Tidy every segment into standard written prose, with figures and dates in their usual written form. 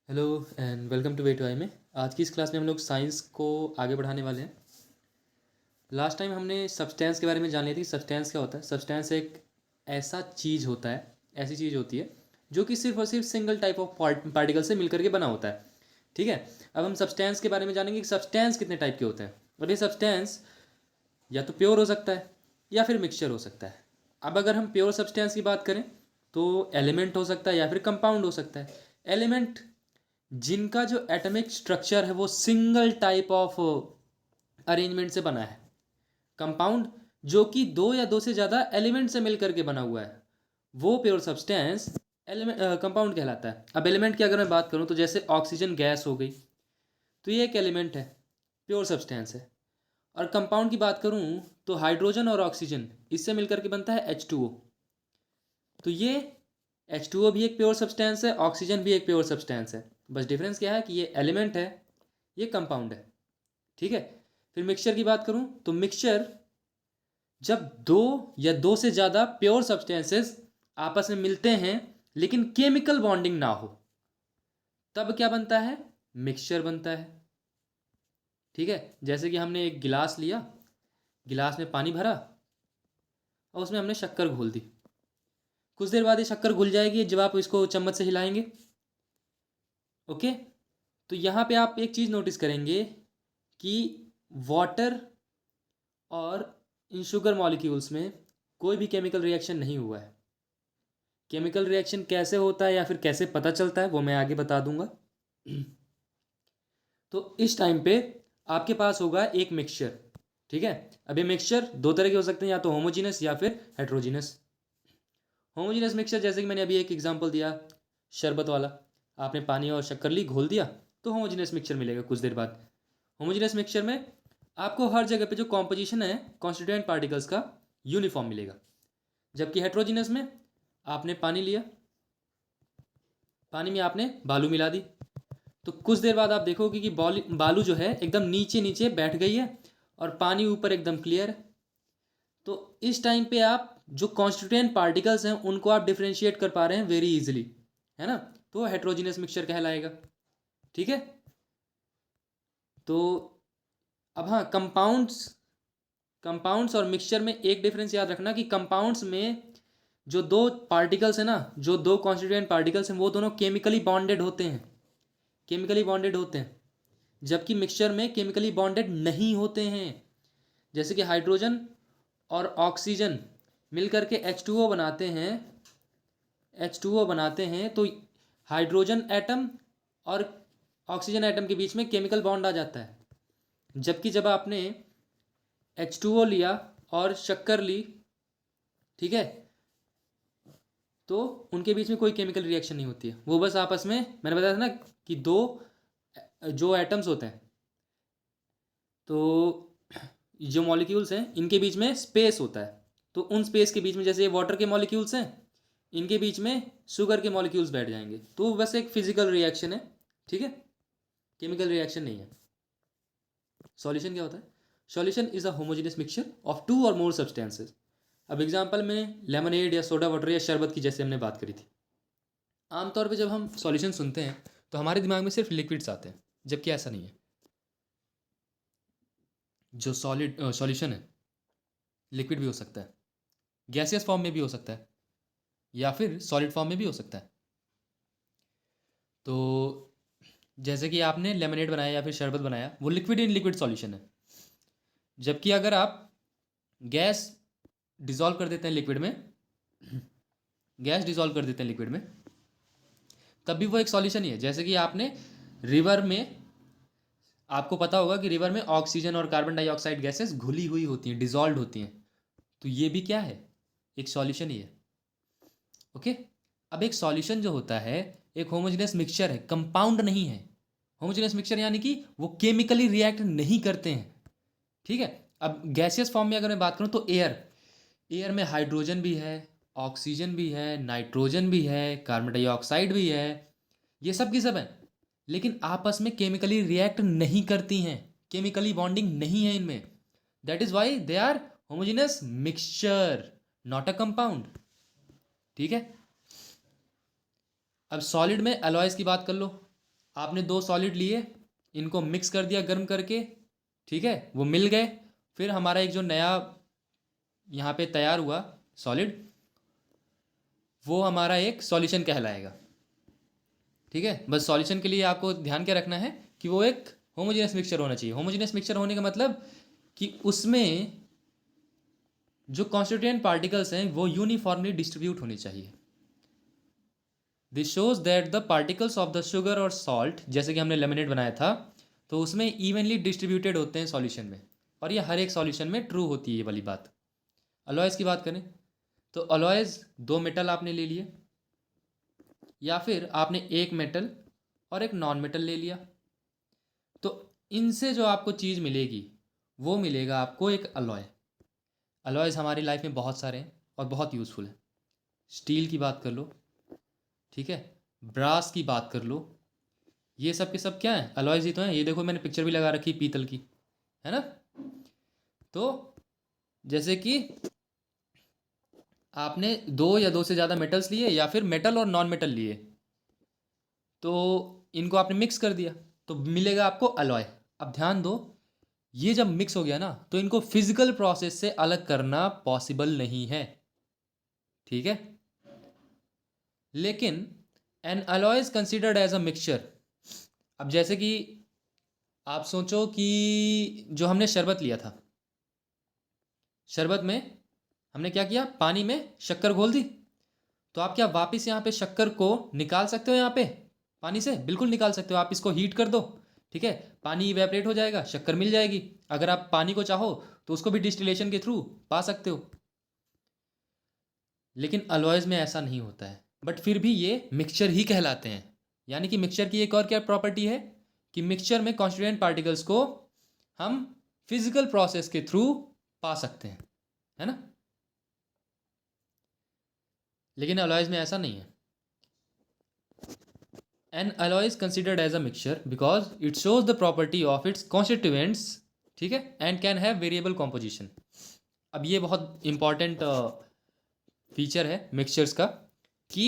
Hello and welcome to way to I में। आज की इस क्लास में हम लोग साइंस को आगे बढ़ाने वाले हैं। लास्ट टाइम हमने सब्सटेंस के बारे में जान ली थी। सब्सटेंस क्या होता है? सब्सटेंस एक ऐसा चीज़ होता है, ऐसी चीज़ होती है जो कि सिर्फ और सिर्फ सिंगल टाइप ऑफ पार्टिकल से मिलकर के बना होता है। ठीक है। अब हम सब्सटेंस के बारे में जानेंगे कि सब्सटेंस कितने टाइप के होते हैं। और ये सब्सटेंस या तो प्योर हो सकता है या फिर मिक्सचर हो सकता है। अब अगर हम प्योर सब्सटेंस की बात करें तो एलिमेंट हो सकता है या फिर कंपाउंड हो सकता है। एलिमेंट जिनका जो एटॉमिक स्ट्रक्चर है वो सिंगल टाइप ऑफ अरेंजमेंट से बना है। कंपाउंड जो कि दो या दो से ज़्यादा एलिमेंट से मिलकर के बना हुआ है, वो प्योर सब्सटेंस एलिमेंट कंपाउंड कहलाता है। अब एलिमेंट की अगर मैं बात करूँ तो जैसे ऑक्सीजन गैस हो गई, तो ये एक एलिमेंट है, प्योर सब्सटेंस है। और कंपाउंड की बात करूँ तो हाइड्रोजन और ऑक्सीजन इससे मिलकर के बनता है H2O। तो ये H2O भी एक प्योर सब्सटेंस है, ऑक्सीजन भी एक प्योर सब्सटेंस है। बस डिफरेंस क्या है कि ये एलिमेंट है, ये कंपाउंड है। ठीक है। फिर मिक्सचर की बात करूं तो मिक्सचर जब दो या दो से ज़्यादा प्योर सब्सटेंसेस आपस में मिलते हैं लेकिन केमिकल बॉन्डिंग ना हो, तब क्या बनता है? मिक्सचर बनता है। ठीक है। जैसे कि हमने एक गिलास लिया, गिलास में पानी भरा और उसमें हमने शक्कर घोल दी। कुछ देर बाद ये शक्कर घुल जाएगी जब आप इसको चम्मच से हिलाएंगे। ओके। तो यहाँ पे आप एक चीज़ नोटिस करेंगे कि वाटर और इन शुगर मॉलिक्यूल्स में कोई भी केमिकल रिएक्शन नहीं हुआ है। केमिकल रिएक्शन कैसे होता है या फिर कैसे पता चलता है वो मैं आगे बता दूंगा। तो इस टाइम पे आपके पास होगा एक मिक्सचर। ठीक है। अब ये मिक्सचर दो तरह के हो सकते हैं, या तो होमोजीनस या फिर हेट्रोजीनस। होमोजीनस मिक्सचर जैसे कि मैंने अभी एक एग्जांपल दिया, शरबत वाला। आपने पानी और शक्कर ली, घोल दिया, तो होमोजीनस मिक्सचर मिलेगा कुछ देर बाद। होमोजीनस मिक्सचर में आपको हर जगह पे जो कॉम्पोजिशन है कॉन्स्टिट्यूएंट पार्टिकल्स का यूनिफॉर्म मिलेगा। जबकि हेट्रोजीनस में आपने पानी लिया, पानी में आपने बालू मिला दी, तो कुछ देर बाद आप देखोगे कि बालू जो है एकदम नीचे नीचे बैठ गई है और पानी ऊपर एकदम क्लियर है। तो इस टाइम पे आप जो कॉन्स्टिट्यूएंट पार्टिकल्स हैं उनको आप डिफ्रेंशिएट कर पा रहे हैं वेरी इजीली, है ना? तो हेट्रोजीनियस मिक्सचर कहलाएगा। ठीक है। तो अब हाँ, कंपाउंड्स और मिक्सचर में एक डिफरेंस याद रखना कि कंपाउंड्स में जो दो पार्टिकल्स हैं ना, जो दो कॉन्स्टिट्यूएंट पार्टिकल्स हैं, वो दोनों केमिकली बॉन्डेड होते हैं। केमिकली बॉन्डेड होते हैं। जबकि मिक्सचर में केमिकली बॉन्डेड नहीं होते हैं। जैसे कि हाइड्रोजन और ऑक्सीजन मिलकर के H2O बनाते हैं, H2O बनाते हैं, तो हाइड्रोजन एटम और ऑक्सीजन एटम के बीच में केमिकल बॉन्ड आ जाता है। जबकि जब आपने H2O लिया और शक्कर ली, ठीक है, तो उनके बीच में कोई केमिकल रिएक्शन नहीं होती है। वो बस आपस में, मैंने बताया था ना कि दो जो एटम्स होते हैं, तो जो मॉलिक्यूल्स हैं इनके बीच में स्पेस होता है। तो उन स्पेस के बीच में, जैसे ये वाटर के मॉलिक्यूल्स हैं, इनके बीच में शुगर के मॉलिक्यूल्स बैठ जाएंगे, तो बस एक फिजिकल रिएक्शन है। ठीक है। केमिकल रिएक्शन नहीं है। सॉल्यूशन क्या होता है? Solution is a homogeneous mixture of two और मोर सब्सटेंसेस। अब एग्जांपल में लेमनेड या सोडा वाटर या शरबत की जैसे हमने बात करी थी। आमतौर पे जब हम सॉल्यूशन सुनते हैं तो हमारे दिमाग में सिर्फ लिक्विड्स आते हैं, जबकि ऐसा नहीं है। जो सॉल्यूशन है लिक्विड भी हो सकता है, गैसियस फॉर्म में भी हो सकता है, या फिर सॉलिड फॉर्म में भी हो सकता है। तो जैसे कि आपने लेमनेड बनाया या फिर शरबत बनाया, वो लिक्विड इन लिक्विड सॉल्यूशन है। जबकि अगर आप गैस डिजॉल्व कर देते हैं लिक्विड में, गैस डिजॉल्व कर देते हैं लिक्विड में, तब भी वो एक सॉल्यूशन ही है। जैसे कि आपने रिवर में, आपको पता होगा कि रिवर में ऑक्सीजन और कार्बन डाइऑक्साइड गैसेस घुली हुई होती हैं, डिजॉल्व होती हैं, तो ये भी क्या है? एक सॉल्यूशन ही है। ओके। अब एक सॉल्यूशन जो होता है एक होमोजेनियस मिक्सचर है, कंपाउंड नहीं है। होमोजेनियस मिक्सचर यानी कि वो केमिकली रिएक्ट नहीं करते हैं। ठीक है। अब गैसियस फॉर्म में अगर मैं बात करूं तो एयर, एयर में हाइड्रोजन भी है, ऑक्सीजन भी है, नाइट्रोजन भी है, कार्बन डाइऑक्साइड भी है, ये सब की सब है, लेकिन आपस में केमिकली रिएक्ट नहीं करती हैं। केमिकली बॉन्डिंग नहीं है इनमें। That is why they are homogeneous mixture, not a compound. ठीक है। अब सॉलिड में अलॉयज की बात कर लो। आपने दो सॉलिड लिए, इनको मिक्स कर दिया गर्म करके, ठीक है, वो मिल गए, फिर हमारा एक जो नया यहाँ पे तैयार हुआ सॉलिड, वो हमारा एक सॉल्यूशन कहलाएगा। ठीक है, बस सॉल्यूशन के लिए आपको ध्यान क्या रखना है कि वो एक होमोजेनियस मिक्सचर होना चाहिए। होमोजेनियस मिक्सचर होने का मतलब कि उसमें जो कॉन्स्टिट्यूएंट पार्टिकल्स हैं वो यूनिफॉर्मली डिस्ट्रीब्यूट होने चाहिए। This shows that the particles of the sugar और सॉल्ट, जैसे कि हमने लेमनेड बनाया था, तो उसमें इवनली डिस्ट्रीब्यूटेड होते हैं सॉल्यूशन में, और ये हर एक सॉल्यूशन में ट्रू होती है ये वाली बात। अलॉयज़ की बात करें तो अलॉयज़ दो मेटल आपने ले लिए, या फिर आपने एक मेटल और एक नॉन मेटल ले लिया, तो इनसे जो आपको चीज़ मिलेगी वो मिलेगा आपको एक अलॉय। अलॉयज़ हमारी लाइफ में बहुत सारे हैं और बहुत यूज़फुल हैं। स्टील की बात कर लो, ठीक है, ब्रास की बात कर लो, ये सब के सब क्या हैं, अलॉयज़ ही तो हैं। ये देखो मैंने पिक्चर भी लगा रखी पीतल की, है ना। तो जैसे कि आपने दो या दो से ज़्यादा मेटल्स लिए, या फिर मेटल और नॉन मेटल लिए, तो इनको आपने मिक्स कर दिया तो मिलेगा आपको अलॉय। अब ध्यान दो, ये जब मिक्स हो गया ना तो इनको फिजिकल प्रोसेस से अलग करना पॉसिबल नहीं है, ठीक है। लेकिन an alloy is considered as a mixture. अब जैसे कि आप सोचो कि जो हमने शरबत लिया था, शरबत में हमने क्या किया, पानी में शक्कर घोल दी, तो आप क्या वापस यहाँ पे शक्कर को निकाल सकते हो यहाँ पे पानी से? बिल्कुल निकाल सकते हो। आप इसको हीट कर दो, ठीक है, पानी इवेपरेट हो जाएगा, शक्कर मिल जाएगी। अगर आप पानी को चाहो तो उसको भी डिस्टिलेशन के थ्रू पा सकते हो। लेकिन अलॉयज़ में ऐसा नहीं होता है, बट फिर भी ये मिक्सचर ही कहलाते हैं। यानी कि मिक्सचर की एक और क्या प्रॉपर्टी है कि मिक्सचर में कॉन्स्टिट्यूएंट पार्टिकल्स को हम फिजिकल प्रोसेस के थ्रू पा सकते हैं, है ना। लेकिन अलॉयज़ में ऐसा नहीं है। An alloy is considered as a mixture because it shows the property of its constituents, ठीक है, and can have variable composition। अब ये बहुत इंपॉर्टेंट फीचर है मिक्सचर्स का कि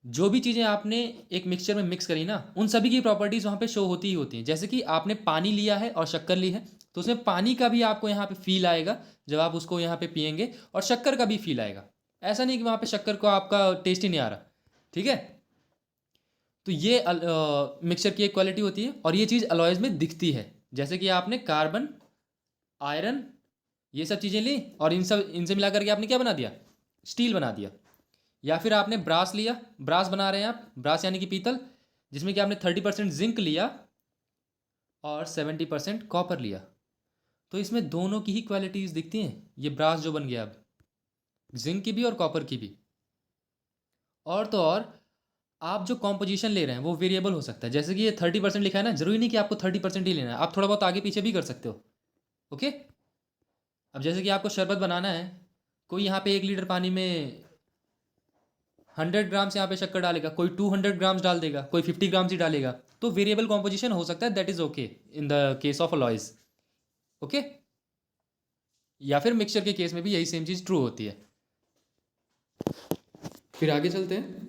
जो भी चीज़ें आपने एक मिक्सचर में मिक्स करी ना, उन सभी की प्रॉपर्टीज़ वहाँ पे शो होती ही होती हैं। जैसे कि आपने पानी लिया है और शक्कर ली है, तो उसमें पानी का भी आपको यहाँ पे फील आएगा जब आप उसको यहाँ पे पियेंगे, और शक्कर का भी फील आएगा। ऐसा नहीं कि वहाँ पे शक्कर को आपका टेस्ट ही नहीं आ रहा, ठीक है। तो ये मिक्सचर की एक क्वालिटी होती है, और ये चीज़ अलॉयज़ में दिखती है। जैसे कि आपने कार्बन, आयरन, ये सब चीज़ें ली और इनसे मिला करके आपने क्या बना दिया, स्टील बना दिया। या फिर आपने ब्रास लिया, ब्रास बना रहे हैं आप, ब्रास यानी कि पीतल, जिसमें कि आपने 30% जिंक लिया और 70% कॉपर लिया, तो इसमें दोनों की ही क्वालिटीज़ दिखती हैं। ये ब्रास जो बन गया अब, जिंक की भी और कॉपर की भी। और तो और आप जो कॉम्पोजिशन ले रहे हैं वो वेरिएबल हो सकता है। जैसे कि ये 30% लिखा है ना, जरूरी नहीं कि आपको 30% ही लेना है, आप थोड़ा बहुत आगे पीछे भी कर सकते हो, ओके। अब जैसे कि आपको शरबत बनाना है, कोई यहाँ पे 1 लीटर पानी में 100 ग्राम्स यहाँ पे शक्कर डालेगा, कोई 200 ग्राम्स डाल देगा, कोई 50 ग्राम्स ही डालेगा, तो वेरिएबल कॉम्पोजिशन हो सकता है, that is okay in the case of alloys, okay. या फिर मिक्सचर के केस में भी यही सेम चीज़ ट्रू होती है। फिर आगे चलते हैं।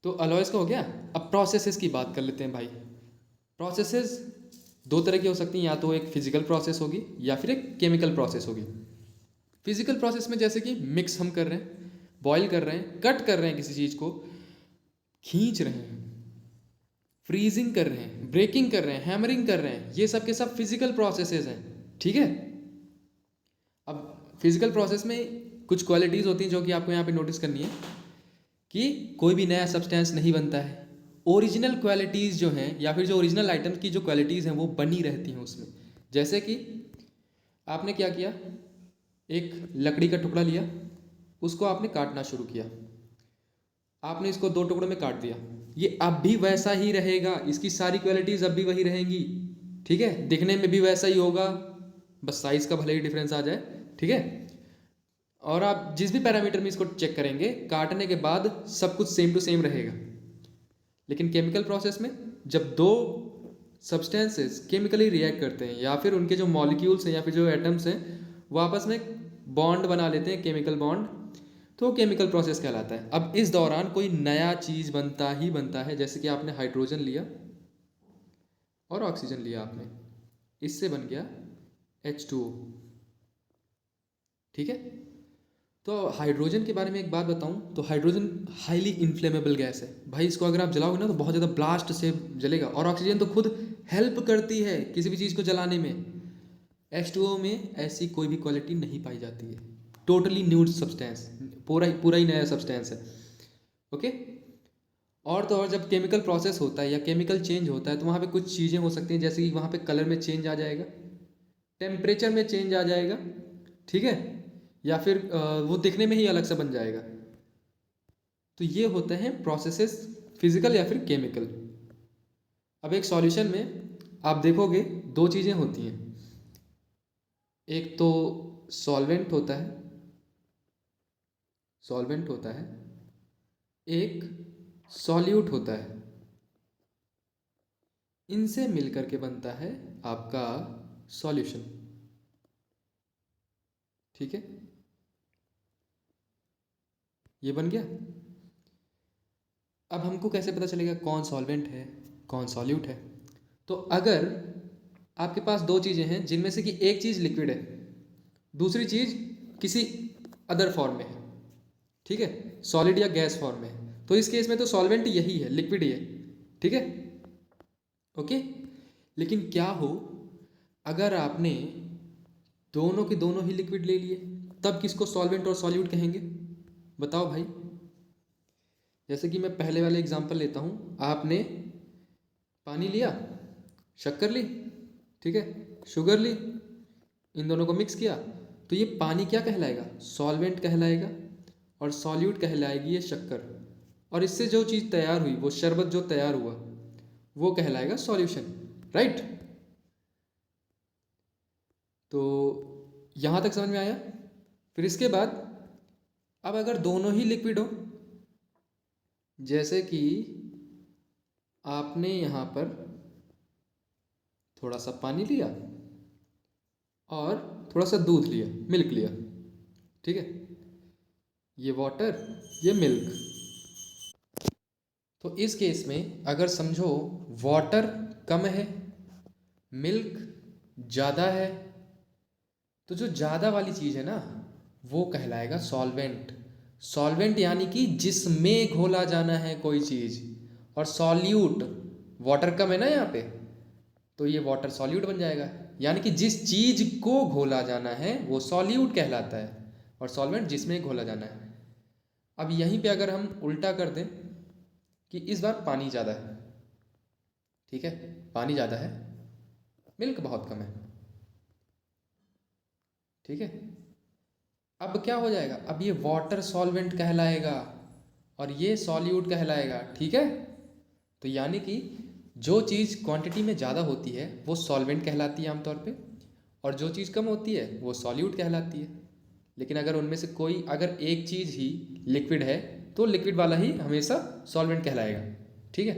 तो अलॉयज़ का हो गया। अब प्रोसेसेस की बात कर लेते हैं भाई। प्रोसेसेस दो तरह की हो सकती हैं, या तो एक फिजिकल प्रोसेस होगी या फिर एक केमिकल प्रोसेस होगी। फिजिकल प्रोसेस में जैसे कि मिक्स हम कर रहे हैं, बॉईल कर रहे हैं, कट कर रहे हैं, किसी चीज़ को खींच रहे हैं, फ्रीजिंग कर रहे हैं, ब्रेकिंग कर रहे हैं, हैमरिंग कर रहे हैं, ये सब के सब फिजिकल प्रोसेसेस हैं, ठीक है। अब फिजिकल प्रोसेस में कुछ क्वालिटीज़ होती हैं जो कि आपको यहाँ पे नोटिस करनी है कि कोई भी नया सब्सटेंस नहीं बनता है। ओरिजिनल क्वालिटीज़ जो हैं, या फिर जो ओरिजिनल आइटम की जो क्वालिटीज़ हैं वो बनी रहती हैं उसमें। जैसे कि आपने क्या किया, एक लकड़ी का टुकड़ा लिया, उसको आपने काटना शुरू किया, आपने इसको 2 टुकड़ों में काट दिया, ये अब भी वैसा ही रहेगा, इसकी सारी क्वालिटीज़ अब भी वही रहेंगी, ठीक है। दिखने में भी वैसा ही होगा, बस साइज़ का भले ही डिफरेंस आ जाए, ठीक है। और आप जिस भी पैरामीटर में इसको चेक करेंगे, काटने के बाद सब कुछ सेम टू सेम रहेगा। लेकिन केमिकल प्रोसेस में जब दो सब्सटेंसेस केमिकली रिएक्ट करते हैं, या फिर उनके जो मॉलिक्यूल्स हैं या फिर जो एटम्स हैं वो आपस में बॉन्ड बना लेते हैं, केमिकल बॉन्ड, तो केमिकल प्रोसेस कहलाता है। अब इस दौरान कोई नया चीज़ बनता ही बनता है, जैसे कि आपने हाइड्रोजन लिया और ऑक्सीजन लिया आपने, इससे बन गया H2O। ठीक है, तो हाइड्रोजन के बारे में एक बात बताऊं तो हाइड्रोजन हाईली इन्फ्लेमेबल गैस है भाई, इसको अगर आप जलाओगे ना तो बहुत ज़्यादा ब्लास्ट से जलेगा। और ऑक्सीजन तो खुद हेल्प करती है किसी भी चीज़ को जलाने में। H2O में ऐसी कोई भी क्वालिटी नहीं पाई जाती है, टोटली न्यू सब्सटेंस, पूरा ही नया सब्सटेंस है। ओके, और तो और जब केमिकल प्रोसेस होता है या केमिकल चेंज होता है तो वहाँ पे कुछ चीज़ें हो सकती हैं, जैसे कि वहाँ पे कलर में चेंज आ जाएगा, टेम्परेचर में चेंज आ जाएगा, ठीक है, या फिर वो दिखने में ही अलग सा बन जाएगा। तो ये होते हैं प्रोसेसेस, फिजिकल या फिर केमिकल। अब एक सॉल्यूशन में आप देखोगे दो चीज़ें होती हैं, एक तो सॉल्वेंट होता है, एक सॉल्यूट होता है। इनसे मिलकर के बनता है आपका सॉल्यूशन। ठीक है, ये बन गया। अब हमको कैसे पता चलेगा कौन सॉल्वेंट है कौन सॉल्यूट है? तो अगर आपके पास दो चीज़ें हैं जिनमें से कि एक चीज़ लिक्विड है, दूसरी चीज़ किसी अदर फॉर्म में है, ठीक है, सॉलिड या गैस फॉर्म में है, तो इस केस में तो सॉल्वेंट यही है, लिक्विड ही है। ठीक है, ओके। लेकिन क्या हो अगर आपने दोनों के दोनों ही लिक्विड ले लिए, तब किसको सॉल्वेंट और सॉल्यूट कहेंगे? बताओ भाई। जैसे कि मैं पहले वाले एग्जांपल लेता हूँ, आपने पानी लिया, शक्कर ली, ठीक है, शुगर ली, इन दोनों को मिक्स किया, तो ये पानी क्या कहलाएगा? सॉल्वेंट कहलाएगा, और सॉल्यूट कहलाएगी ये शक्कर। और इससे जो चीज़ तैयार हुई, वो शरबत जो तैयार हुआ, वो कहलाएगा सॉल्यूशन, राइट? तो यहाँ तक समझ में आया? फिर इसके बाद अब अगर दोनों ही लिक्विड हो, जैसे कि आपने यहाँ पर थोड़ा सा पानी लिया और थोड़ा सा दूध लिया, मिल्क लिया, ठीक है, ये वाटर, ये मिल्क। तो इस केस में अगर समझो वाटर कम है, मिल्क ज़्यादा है, तो जो ज़्यादा वाली चीज़ है ना, वो कहलाएगा सॉल्वेंट। सॉल्वेंट यानी कि जिसमें घोला जाना है कोई चीज़, और सॉल्यूट, वाटर कम है ना यहाँ पे, तो ये वाटर सॉल्यूट बन जाएगा। यानी कि जिस चीज़ को घोला जाना है वो सॉल्यूट कहलाता है, और सॉल्वेंट जिसमें घोला जाना है। अब यहीं पे अगर हम उल्टा कर दें कि इस बार पानी ज़्यादा है, ठीक है, पानी ज़्यादा है, मिल्क बहुत कम है, ठीक है, अब क्या हो जाएगा? अब ये वाटर सॉल्वेंट कहलाएगा और ये सॉल्यूट कहलाएगा, ठीक है। तो यानी कि जो चीज़ क्वांटिटी में ज़्यादा होती है वो सॉल्वेंट कहलाती है आमतौर पे, और जो चीज़ कम होती है वो सॉल्यूट कहलाती है। लेकिन अगर उनमें से कोई अगर एक चीज़ ही लिक्विड है तो लिक्विड वाला ही हमेशा सॉल्वेंट कहलाएगा, ठीक है।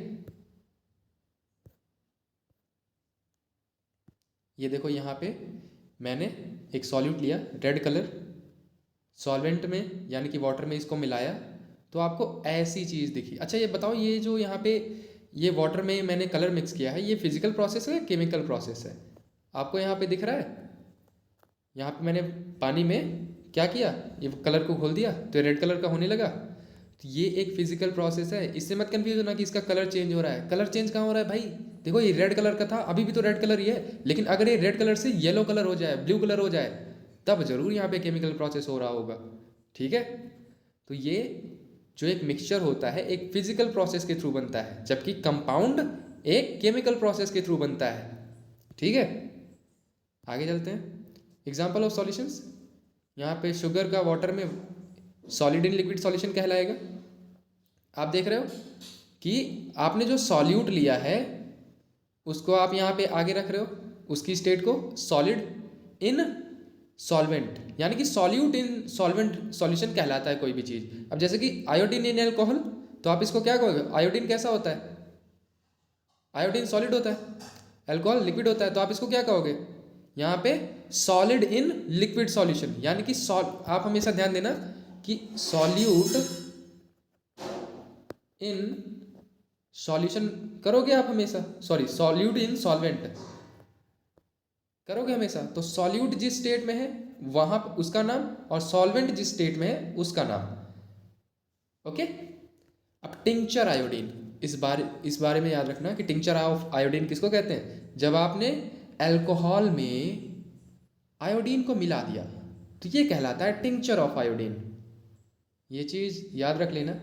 ये देखो यहाँ पे मैंने एक सॉल्यूट लिया, रेड कलर, सॉल्वेंट में यानी कि वाटर में इसको मिलाया, तो आपको ऐसी चीज़ दिखी। अच्छा ये बताओ, ये जो यहाँ पे ये वाटर में मैंने कलर मिक्स किया है, ये फिजिकल प्रोसेस है या केमिकल प्रोसेस है? आपको यहाँ पे दिख रहा है? यहाँ पे मैंने पानी में क्या किया, ये कलर को घोल दिया तो ये रेड कलर का होने लगा। तो ये एक फिजिकल प्रोसेस है, इससे मत कंफ्यूज होना कि इसका कलर चेंज हो रहा है। कलर चेंज कहाँ हो रहा है भाई? देखो ये रेड कलर का था, अभी भी तो रेड कलर ही है, लेकिन अगर ये रेड कलर से येलो कलर हो जाए, ब्लू कलर हो जाए, तब जरूर यहाँ पे केमिकल प्रोसेस हो रहा होगा, ठीक है। तो ये जो एक मिक्सचर होता है एक फिजिकल प्रोसेस के थ्रू बनता है, जबकि कंपाउंड एक केमिकल प्रोसेस के थ्रू बनता है, ठीक है। आगे चलते हैं, एग्जाम्पल ऑफ सॉल्यूशंस। यहाँ पे शुगर का वाटर में सॉलिड इन लिक्विड सॉल्यूशन कहलाएगा। आप देख रहे हो कि आपने जो सॉल्यूट लिया है उसको आप यहाँ पे आगे रख रहे हो, उसकी स्टेट को सॉलिड इन सॉल्वेंट, यानी कि सॉल्यूट इन सॉल्वेंट सॉल्यूशन कहलाता है कोई भी चीज़। अब जैसे कि आयोडीन इन एल्कोहल, तो आप इसको क्या कहोगे? आयोडीन कैसा होता है? आयोडीन सॉलिड होता है, अल्कोहल लिक्विड होता है, तो आप इसको क्या कहोगे? यहाँ पे सॉलिड इन लिक्विड सॉल्यूशन, यानी कि आप हमेशा ध्यान देना कि सॉल्यूट इन सॉल्यूशन करोगे आप हमेशा, सॉरी सॉल्यूट इन सॉल्वेंट करोगे हमेशा, तो सॉल्यूट जिस स्टेट में है वहां उसका नाम और सॉल्वेंट जिस स्टेट में है उसका नाम। ओके, अब टिंचर आयोडीन, इस बारे में याद रखना कि टिंचर ऑफ आयोडीन किसको कहते हैं, जब आपने अल्कोहल में आयोडीन को मिला दिया तो ये कहलाता है टिंचर ऑफ आयोडीन। ये चीज़ याद रख लेना,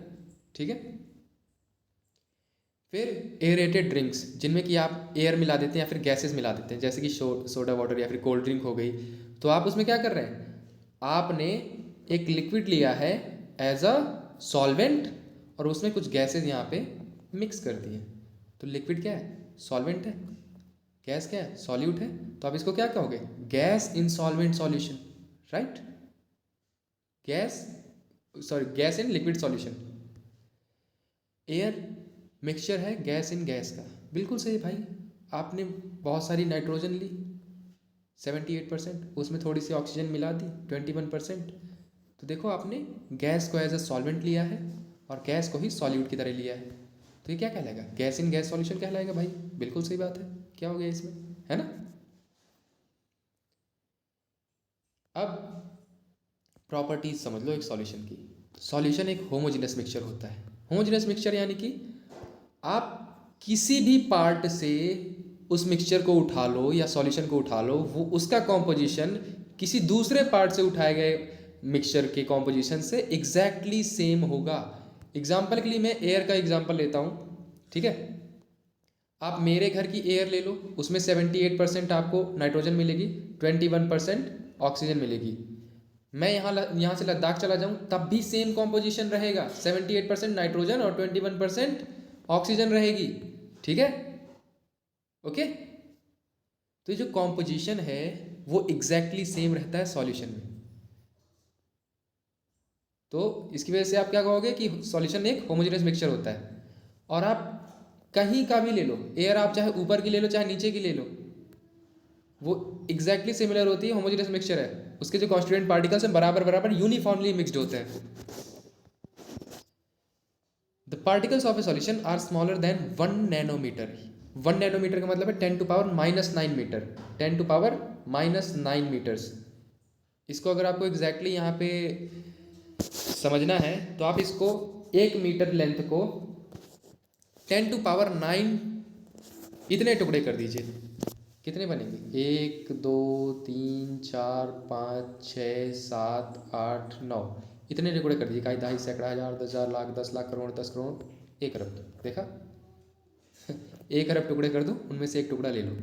ठीक है। फिर एयरेटेड ड्रिंक्स, जिनमें कि आप एयर मिला देते हैं या फिर गैसेस मिला देते हैं, जैसे कि सोडा वाटर या फिर कोल्ड ड्रिंक हो गई, तो आप उसमें क्या कर रहे हैं, आपने एक लिक्विड लिया है एज अ सॉल्वेंट और उसमें कुछ गैसेस यहाँ पे मिक्स कर दिए, तो लिक्विड क्या है, सॉल्वेंट है, गैस क्या है, सॉल्यूट है, तो आप इसको क्या कहोगे, gas in solvent solution, right, gas in liquid solution. Air mixture है गैस इन गैस का, बिल्कुल सही भाई। आपने बहुत सारी नाइट्रोजन ली 78%, उसमें थोड़ी सी ऑक्सीजन मिला दी 21%, तो देखो आपने गैस को एज अ सॉल्वेंट लिया है और गैस को ही सॉल्यूट की तरह लिया है, तो ये क्या कहलाएगा, गैस इन गैस सॉल्यूशन कहलाएगा भाई, बिल्कुल सही बात है। क्या हो गया इसमें, है ना। अब प्रॉपर्टीज समझ लो एक सॉल्यूशन की। सॉल्यूशन एक होमोजेनस मिक्सचर होता है। होमोजेनस मिक्सचर यानी कि आप किसी भी पार्ट से उस मिक्सचर को उठा लो या सॉल्यूशन को उठा लो, वो उसका कॉम्पोजिशन किसी दूसरे पार्ट से उठाए गए मिक्सचर के कॉम्पोजिशन से एग्जैक्टली सेम होगा। एग्जाम्पल के लिए मैं एयर का एग्जाम्पल लेता हूँ, ठीक है। आप मेरे घर की एयर ले लो, उसमें 78% आपको नाइट्रोजन मिलेगी, 21% ऑक्सीजन मिलेगी। मैं यहाँ से लद्दाख चला जाऊँ तब भी सेम कॉम्पोजिशन रहेगा, 78% नाइट्रोजन और 21% ऑक्सीजन रहेगी, ठीक है, ओके। तो ये जो कॉम्पोजिशन है वो एग्जैक्टली सेम रहता है सॉल्यूशन में, तो इसकी वजह से आप क्या कहोगे कि सॉल्यूशन एक होमोजेनस मिक्सचर होता है। और आप कहीं का भी ले लो एयर, आप चाहे ऊपर की ले लो चाहे नीचे की ले लो, वो एग्जैक्टली सिमिलर होती है, होमोजेनस मिक्सचर है, उसके जो कॉन्स्टिट्यूएंट पार्टिकल्स हैं बराबर बराबर यूनिफॉर्मली मिक्सड होते हैं। The particles of a solution are smaller than 1 nanometer. 1 nanometer का मतलब है 10⁻⁹ मीटर, 10⁻⁹ मीटर्स। इसको अगर आपको एग्जैक्टली यहाँ पे समझना है तो आप इसको 1 मीटर लेंथ को 10⁹ इतने टुकड़े कर दीजिए, कितने बनेंगे, 1 2 3 4 5 6 7 8 9, इतने टुकड़े कर दीजिए, 1 2 सैकड़ा हज़ार 10,000 लाख 10 लाख करोड़ 10 करोड़ 1 अरब, देखा 1 अरब टुकड़े कर दूँ, उनमें से एक टुकड़ा ले लो,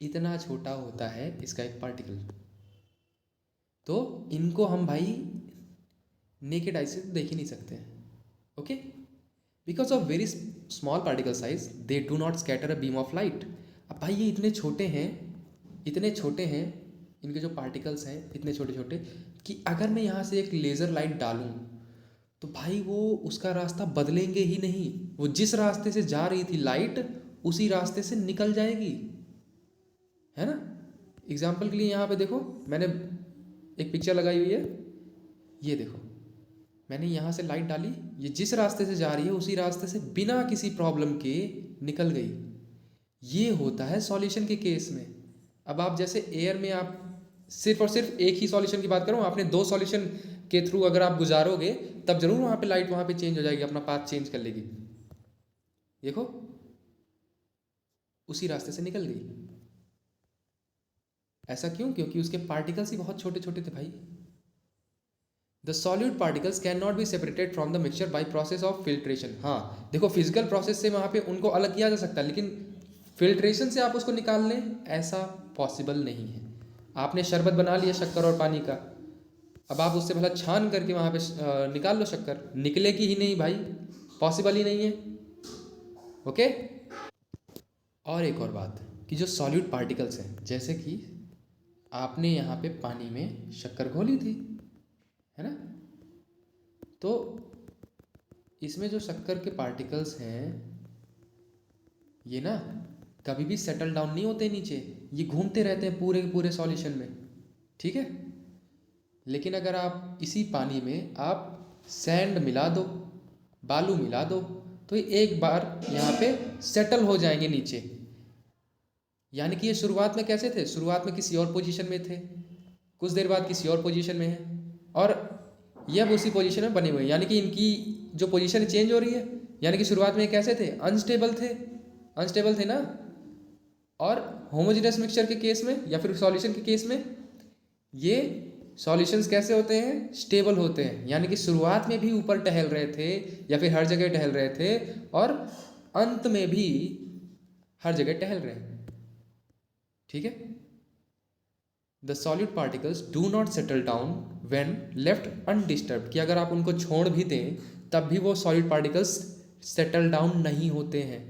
इतना छोटा होता है इसका एक पार्टिकल। तो इनको हम भाई नेकेड आई से देख ही नहीं सकते हैं, okay, because of very small particle size they do not scatter a beam of light. अब भाई ये इतने छोटे हैं, इतने छोटे हैं, इनके जो पार्टिकल्स हैं इतने छोटे छोटे कि अगर मैं यहाँ से एक लेज़र लाइट डालूँ तो भाई वो उसका रास्ता बदलेंगे ही नहीं, वो जिस रास्ते से जा रही थी लाइट उसी रास्ते से निकल जाएगी, है ना। एग्जाम्पल के लिए यहाँ पे देखो मैंने एक पिक्चर लगाई हुई है, ये देखो मैंने यहाँ से लाइट डाली, ये जिस रास्ते से जा रही है उसी रास्ते से बिना किसी प्रॉब्लम के निकल गई। ये होता है सॉल्यूशन के केस में। अब आप जैसे एयर में आप सिर्फ और सिर्फ एक ही सॉल्यूशन की बात करूँ, आपने 2 सॉल्यूशन के थ्रू अगर आप गुजारोगे तब जरूर वहाँ पे लाइट वहाँ पे चेंज हो जाएगी, अपना पाथ चेंज कर लेगी, देखो उसी रास्ते से निकल गई। ऐसा क्यों, क्योंकि उसके पार्टिकल्स ही बहुत छोटे छोटे थे भाई। The solute particles can not be separated from the mixture by process of filtration. हाँ देखो फिजिकल प्रोसेस से वहाँ पे उनको अलग किया जा सकता है, लेकिन फिल्ट्रेशन से आप उसको निकाल लें ऐसा पॉसिबल नहीं है। आपने शरबत बना लिया शक्कर और पानी का, अब आप उससे भला छान करके वहाँ पे निकाल लो शक्कर, निकलेगी ही नहीं भाई, पॉसिबल ही नहीं है, ओके। और एक और बात कि जो सॉल्यूट पार्टिकल्स हैं, जैसे कि आपने यहाँ पे पानी में शक्कर घोली थी, है ना, तो इसमें जो शक्कर के पार्टिकल्स हैं ये ना कभी भी सेटल डाउन नहीं होते नीचे, ये घूमते रहते हैं पूरे पूरे सॉल्यूशन में, ठीक है। लेकिन अगर आप इसी पानी में आप सैंड मिला दो, बालू मिला दो, तो ये एक बार यहाँ पे सेटल हो जाएंगे नीचे। यानी कि ये शुरुआत में कैसे थे, शुरुआत में किसी और पोजीशन में थे, कुछ देर बाद किसी और पोजीशन में है, और ये अब उसी पोजीशन में बने हुए हैं। यानी कि इनकी जो पोजीशन चेंज हो रही है। यानी कि शुरुआत में कैसे थे, अनस्टेबल थे, अनस्टेबल थे ना। और होमोजेनस मिक्सचर के केस में या फिर सॉल्यूशन के केस में ये सॉल्यूशंस कैसे होते हैं, स्टेबल होते हैं। यानी कि शुरुआत में भी ऊपर टहल रहे थे या फिर हर जगह टहल रहे थे, और अंत में भी हर जगह टहल रहे हैं। ठीक है। The solid particles do not settle down when left undisturbed, कि अगर आप उनको छोड़ भी दें तब भी वो सॉलिड पार्टिकल्स सेटल डाउन नहीं होते हैं।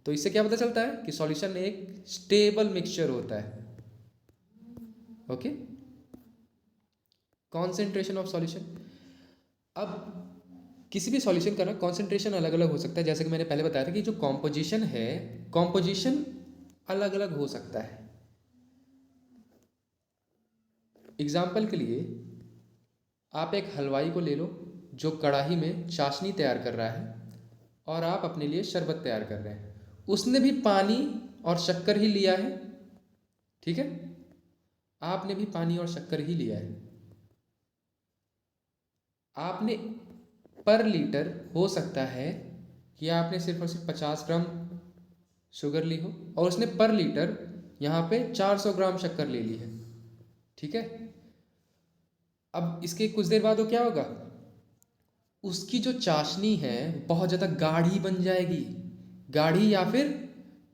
तो इससे क्या पता चलता है कि सॉल्यूशन एक स्टेबल मिक्सचर होता है। ओके। कॉन्सेंट्रेशन ऑफ सॉल्यूशन, अब किसी भी सॉल्यूशन का ना कॉन्सेंट्रेशन अलग अलग हो सकता है। जैसे कि मैंने पहले बताया था कि जो कॉम्पोजिशन है, कॉम्पोजिशन अलग अलग हो सकता है। एग्जाम्पल के लिए आप एक हलवाई को ले लो जो कढ़ाई में चाशनी तैयार कर रहा है, और आप अपने लिए शरबत तैयार कर रहे हैं। उसने भी पानी और शक्कर ही लिया है। ठीक है, आपने भी पानी और शक्कर ही लिया है। आपने पर लीटर हो सकता है कि आपने सिर्फ और सिर्फ 50 ग्राम शुगर ली हो, और उसने पर लीटर यहाँ पे 400 ग्राम शक्कर ले ली है। ठीक है। अब इसके कुछ देर बाद वो क्या होगा, उसकी जो चाशनी है बहुत ज़्यादा गाढ़ी बन जाएगी, गाढ़ी या फिर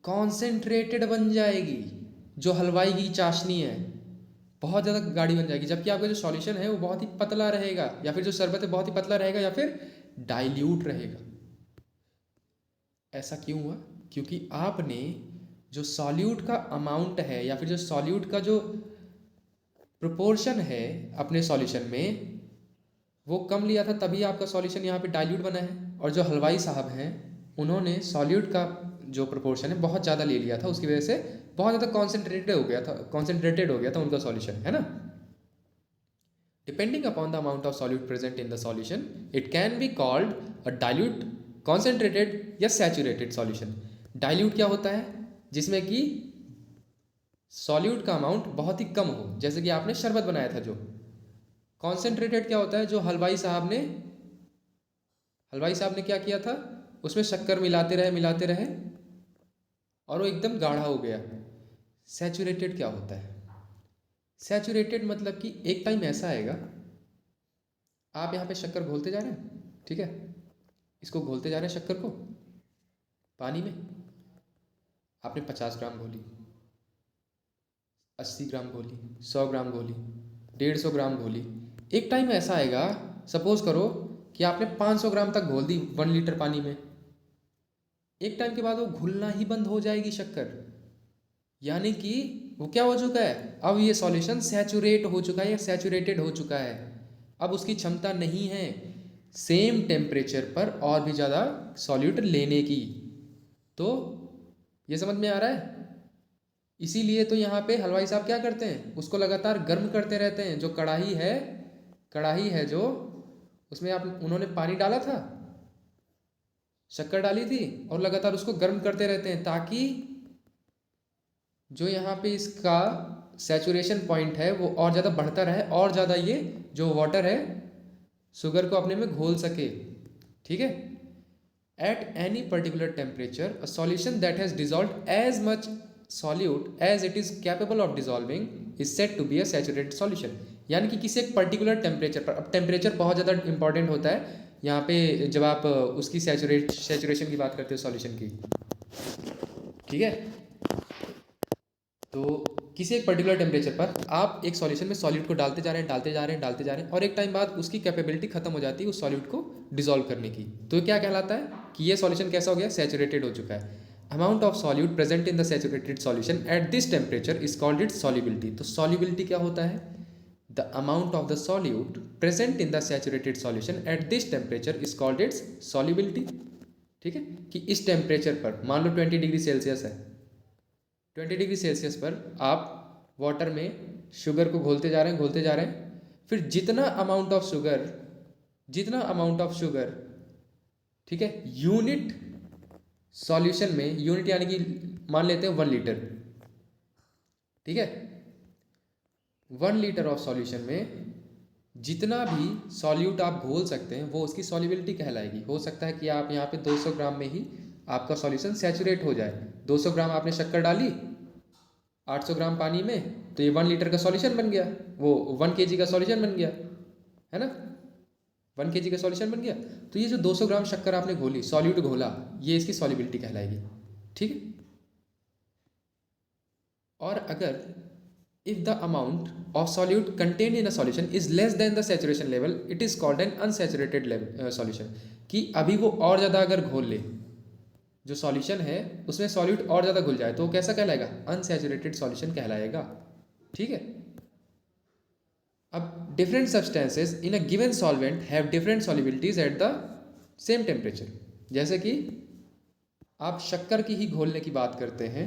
कॉन्सेंट्रेटेड बन जाएगी। जो हलवाई की चाशनी है बहुत ज़्यादा गाढ़ी बन जाएगी, जबकि आपका जो सॉल्यूशन है वो बहुत ही पतला रहेगा, या फिर जो शरबत है बहुत ही पतला रहेगा, या फिर डाइल्यूट रहेगा। ऐसा क्यों हुआ, क्योंकि आपने जो सॉल्यूट का अमाउंट है या फिर जो सॉल्यूट का जो प्रोपोर्शन है अपने सॉल्यूशन में वो कम लिया था, तभी आपका सॉल्यूशन यहाँ पे डाइल्यूट बना है। और जो हलवाई साहब हैं उन्होंने सॉल्यूट का जो प्रोपोर्शन है बहुत ज़्यादा ले लिया था, उसकी वजह से बहुत ज़्यादा कॉन्सेंट्रेटेड हो गया था उनका सॉल्यूशन, है ना। Depending upon the amount of solute present in the solution it can be called a dilute, concentrated या सैचुरेटेड सॉल्यूशन। डाइल्यूट क्या होता है, जिसमें कि सॉल्यूट का अमाउंट बहुत ही कम हो, जैसे कि आपने शरबत बनाया था। जो कॉन्सेंट्रेटेड क्या होता है, जो हलवाई साहब ने क्या किया था, उसमें शक्कर मिलाते रहे और वो एकदम गाढ़ा हो गया। सैचुरेटेड क्या होता है, सैचुरेटेड मतलब कि एक टाइम ऐसा आएगा, आप यहाँ पे शक्कर घोलते जा रहे हैं, ठीक है, इसको घोलते जा रहे हैं शक्कर को पानी में। आपने 50 ग्राम घोली, 80 ग्राम घोली, 100 ग्राम घोली, 150 ग्राम घोली। एक टाइम ऐसा आएगा, सपोज करो कि आपने 500 ग्राम तक घोल दी 1 लीटर पानी में। एक टाइम के बाद वो घुलना ही बंद हो जाएगी शक्कर, यानी कि वो क्या हो चुका है, अब ये सॉल्यूशन सैचुरेट हो चुका है या सैचुरेटेड हो चुका है। अब उसकी क्षमता नहीं है सेम टेम्परेचर पर और भी ज़्यादा सॉल्यूट लेने की। तो ये समझ में आ रहा है। इसीलिए तो यहाँ पे हलवाई साहब क्या करते हैं, उसको लगातार गर्म करते रहते हैं। जो कढ़ाई है जो उसमें उन्होंने पानी डाला था, शक्कर डाली थी, और लगातार उसको गर्म करते रहते हैं, ताकि जो यहाँ पे इसका सैचुरेशन पॉइंट है वो और ज़्यादा बढ़ता रहे, और ज़्यादा ये जो वाटर है शुगर को अपने में घोल सके। ठीक है। At any particular temperature a solution that has dissolve as much solute as it is capable of dissolving is set to be a saturated solution. यानी कि किसी एक पर्टिकुलर टेम्परेचर पर, अब टेम्परेचर बहुत ज़्यादा इंपॉर्टेंट होता है यहाँ पे जब आप उसकी सैचुरेशन की बात करते हो सॉल्यूशन की। ठीक है। तो किसी एक पर्टिकुलर टेम्परेचर पर आप एक सॉल्यूशन में सॉल्यूट को डालते जा रहे हैं, और एक टाइम बाद उसकी कैपेबिलिटी खत्म हो जाती है उस सॉल्यूट को डिसॉल्व करने की। तो क्या कहलाता है कि ये सॉल्यूशन कैसा हो गया, सैचुरेटेड हो चुका है। Amount of solute present in the saturated solution at this temperature is called its solubility. तो सॉल्युबिलिटी क्या होता है, the amount of the solute present in the saturated solution at this temperature is called its solubility. ठीक है, कि इस temperature पर मान लो 20 डिग्री सेल्सियस है, 20 डिग्री सेल्सियस पर आप वाटर में शुगर को घोलते जा रहे हैं, फिर जितना अमाउंट ऑफ शुगर, ठीक है, यूनिट सॉल्यूशन में, यूनिट यानी कि मान लेते हैं 1 लीटर, ठीक है, 1 लीटर ऑफ सॉल्यूशन में जितना भी सॉल्यूट आप घोल सकते हैं वो उसकी सॉल्युबिलिटी कहलाएगी। हो सकता है कि आप यहाँ पे 200 ग्राम में ही आपका सॉल्यूशन सैचुरेट हो जाए। 200 ग्राम आपने शक्कर डाली 800 ग्राम पानी में, तो ये 1 लीटर का सॉल्यूशन बन गया, वो 1 kg का सॉल्यूशन बन गया, है ना, 1 kg का सॉल्यूशन बन गया। तो ये जो 200 ग्राम शक्कर आपने घोली, सॉल्यूट घोला, ये इसकी सॉल्युबिलिटी कहलाएगी, ठीक है। और अगर if the amount of solute contained in a solution is less than the saturation level, it is called an unsaturated level solution, कि अभी वो और ज़्यादा अगर घोल ले, जो सॉल्यूशन है उसमें सॉल्यूट और ज़्यादा घुल जाए, तो वो कैसा कहलाएगा, अनसैचुरेटेड सॉल्यूशन कहलाएगा, ठीक है। अब different substances in a given solvent have different solubilities at the same temperature. जैसे कि आप शक्कर की ही घोलने की बात करते हैं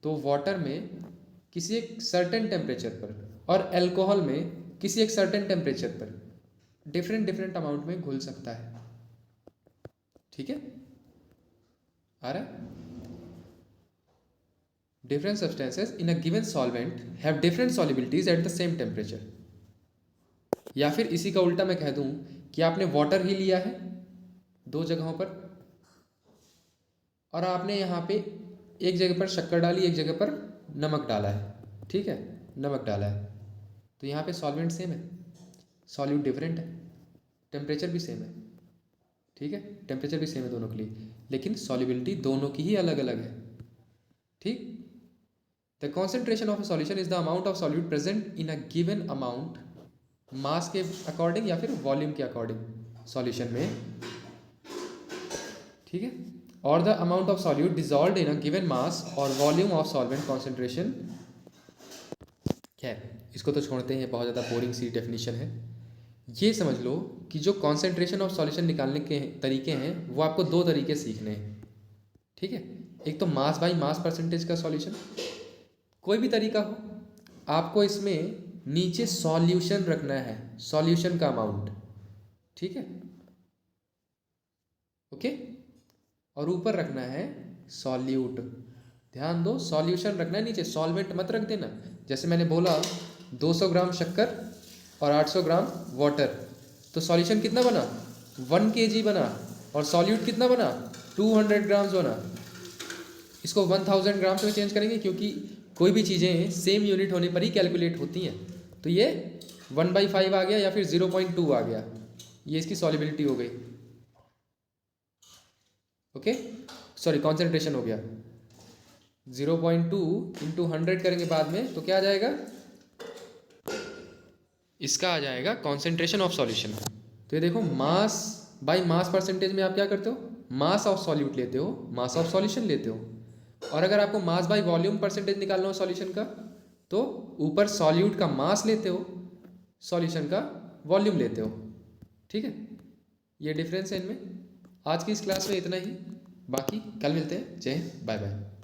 तो वाटर में किसी एक सर्टेन टेम्परेचर पर और अल्कोहल में किसी एक सर्टेन टेम्परेचर पर डिफरेंट अमाउंट में घुल सकता है, ठीक है, आ रहा है। Different substances in a given solvent have different solubilities at the same temperature. या फिर इसी का उल्टा मैं कह दूं कि आपने वाटर ही लिया है 2 जगहों पर, और आपने यहाँ पे एक जगह पर शक्कर डाली, एक जगह पर नमक डाला है, ठीक है, नमक डाला है, तो यहाँ पे सॉल्वेंट सेम है, सॉल्यूट डिफरेंट है, टेम्परेचर भी सेम है, ठीक है, टेम्परेचर भी सेम है दोनों के लिए, लेकिन सॉल्युबिलिटी दोनों की ही अलग अलग है, ठीक। The concentration of a solution is the amount of solute present in a given amount, mass के अकॉर्डिंग या फिर वॉल्यूम के अकॉर्डिंग सॉल्यूशन में, ठीक है, और the amount of solute dissolved in a given mass और वॉल्यूम ऑफ सॉल्वेंट कॉन्सेंट्रेशन। खैर इसको तो छोड़ते हैं, बहुत ज़्यादा बोरिंग सी डेफिनेशन है। ये समझ लो कि जो कॉन्सेंट्रेशन ऑफ सॉल्यूशन निकालने के तरीके हैं वो आपको 2 तरीके सीखने हैं, ठीक है। एक तो मास बाई मास परसेंटेज का सॉल्यूशन, कोई भी तरीका हो, आपको इसमें नीचे सॉल्यूशन रखना है, सॉल्यूशन का अमाउंट, ठीक है, ओके, और ऊपर रखना है सॉल्यूट। ध्यान दो, सॉल्यूशन रखना है नीचे, सॉल्वेंट मत रख देना। जैसे मैंने बोला 200 ग्राम शक्कर और 800 ग्राम वाटर, तो सॉल्यूशन कितना बना, 1 kg बना, और सॉल्यूट कितना बना, 200 ग्राम्स बना। इसको 1000 ग्राम्स में चेंज करेंगे क्योंकि कोई भी चीज़ें सेम यूनिट होने पर ही कैलकुलेट होती हैं। तो ये 1/5 आ गया या फिर 0.2 आ गया, ये इसकी सॉल्युबिलिटी हो गई, ओके, सॉरी कॉन्सेंट्रेशन हो गया। 0.2 इंटू 100 करेंगे बाद में, तो क्या आ जाएगा, इसका आ जाएगा कॉन्सेंट्रेशन ऑफ सॉल्यूशन। तो ये देखो, मास बाय मास परसेंटेज में आप क्या करते हो, मास ऑफ सॉल्यूट लेते हो, मास ऑफ सॉल्यूशन लेते हो। और अगर आपको मास बाय वॉल्यूम परसेंटेज निकालना हो सॉल्यूशन का, तो ऊपर सॉल्यूट का मास लेते हो, सॉल्यूशन का वॉल्यूम लेते हो, ठीक है। ये डिफरेंस है इनमें। आज की इस क्लास में इतना ही, बाकी कल मिलते हैं। जय हिंद, बाय बाय।